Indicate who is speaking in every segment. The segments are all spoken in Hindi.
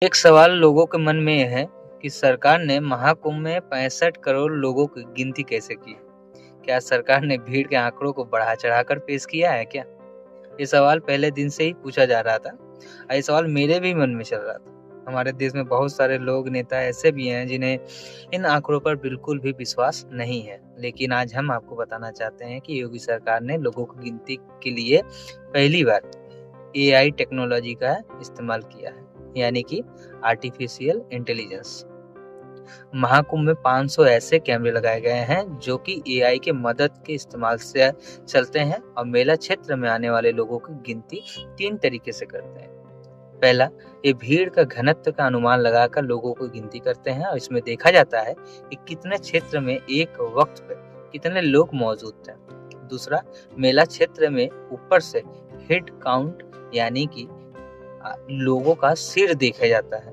Speaker 1: एक सवाल लोगों के मन में है कि सरकार ने महाकुंभ में 65 करोड़ लोगों की गिनती कैसे की? क्या सरकार ने भीड़ के आंकड़ों को बढ़ा-चढ़ाकर पेश किया है क्या? ये सवाल पहले दिन से ही पूछा जा रहा था और ये सवाल मेरे भी मन में चल रहा था। हमारे देश में बहुत सारे लोग, नेता ऐसे भी हैं जिन्हें इन आंकड़ों पर बिल्कुल भी विश्वास नहीं है। लेकिन आज हम आपको बताना चाहते हैं कि योगी सरकार ने लोगों की गिनती के लिए पहली बार एआई टेक्नोलॉजी का इस्तेमाल किया है, यानी कि आर्टिफिशियल इंटेलिजेंस। महाकुंभ में 500 ऐसे कैमरे लगाए गए हैं जो कि एआई के मदद के इस्तेमाल से चलते हैं और मेला क्षेत्र में आने वाले लोगों की गिनती 3 तरीके से करते हैं। पहला, ये भीड़ का घनत्व का अनुमान लगाकर लोगों की गिनती करते हैं और इसमें देखा जाता है कि कितने क्षेत्र में एक वक्त पे कितने लोग मौजूद थे। दूसरा, मेला क्षेत्र में ऊपर से हेड काउंट यानी कि लोगों का सिर देखा जाता है,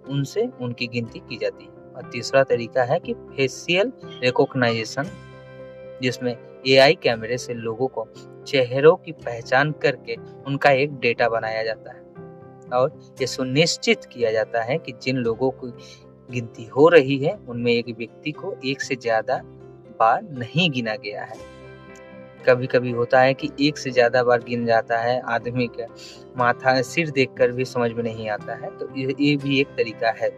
Speaker 1: उनसे उनकी गिनती की जाती है। और तीसरा तरीका है कि फेशियल रिकॉग्निशन, जिसमें एआई कैमरे से लोगों को चेहरों की पहचान करके उनका एक डेटा बनाया जाता है और ये सुनिश्चित किया जाता है कि जिन लोगों की गिनती हो रही है उनमें एक व्यक्ति को एक से ज्यादा बार नहीं गिना गया है। कभी-कभी होता है कि एक से ज़्यादा बार गिन जाता है, आदमी का माथा सिर देखकर भी समझ में नहीं आता है, तो ये भी एक तरीका है।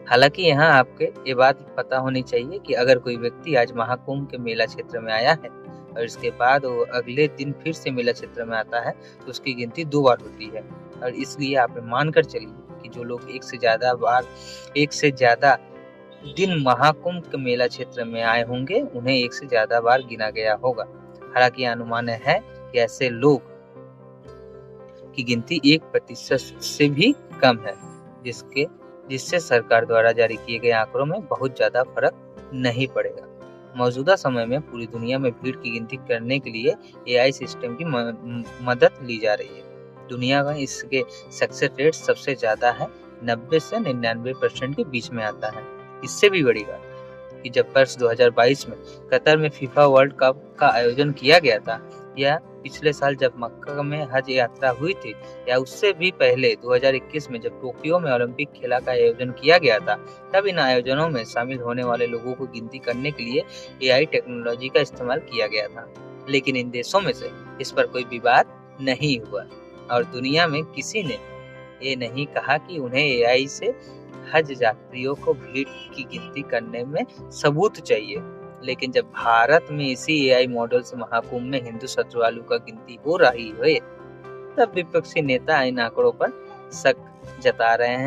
Speaker 1: हालाँकि यहाँ आपके ये बात पता होनी चाहिए कि अगर कोई व्यक्ति आज महाकुंभ के मेला क्षेत्र में आया है और इसके बाद वो अगले दिन फिर से मेला क्षेत्र में आता है, तो उसकी गिनती 2 बार होती है और इसलिए आप मानकर चलिए कि जो लोग एक से ज़्यादा दिन महाकुंभ के मेला क्षेत्र में आए होंगे, उन्हें एक से ज़्यादा बार गिना गया होगा। हालाँकि अनुमान है कि ऐसे लोग की गिनती 1% से भी कम है, जिससे सरकार द्वारा जारी किए गए आंकड़ों में बहुत ज़्यादा फर्क नहीं पड़ेगा। मौजूदा समय में पूरी दुनिया में भीड़ की गिनती करने के लिए एआई सिस्टम की मदद ली जा रही है। दुनिया में इसके सक्सेस रेट सबसे ज़्यादा है, 90 से 99% के बीच में आता है। इससे भी बड़ी बात कि जब वर्ष 2022 में कतर में फीफा वर्ल्ड कप का आयोजन किया गया था, या पिछले साल जब मक्का में हज यात्रा हुई थी, या उससे भी पहले 2021 में जब टोक्यो में ओलंपिक खेला का आयोजन किया गया था, तब इन आयोजनों में शामिल होने वाले लोगों को गिनती करने के लिए एआई टेक्नोलॉजी का इस्तेमाल किया गया था। लेकिन इन देशों में से इस पर कोई विवाद नहीं हुआ और दुनिया में किसी ने ये नहीं कहा कि उन्हें एआई से हज यात्रियों को भीड़ की गिनती करने में सबूत चाहिए। लेकिन जब भारत में इसी एआई मॉडल से महाकुंभ में हिंदू श्रद्धालुओं का गिनती हो रही है, तब विपक्षी नेता इन आंकड़ों पर शक जता रहे हैं।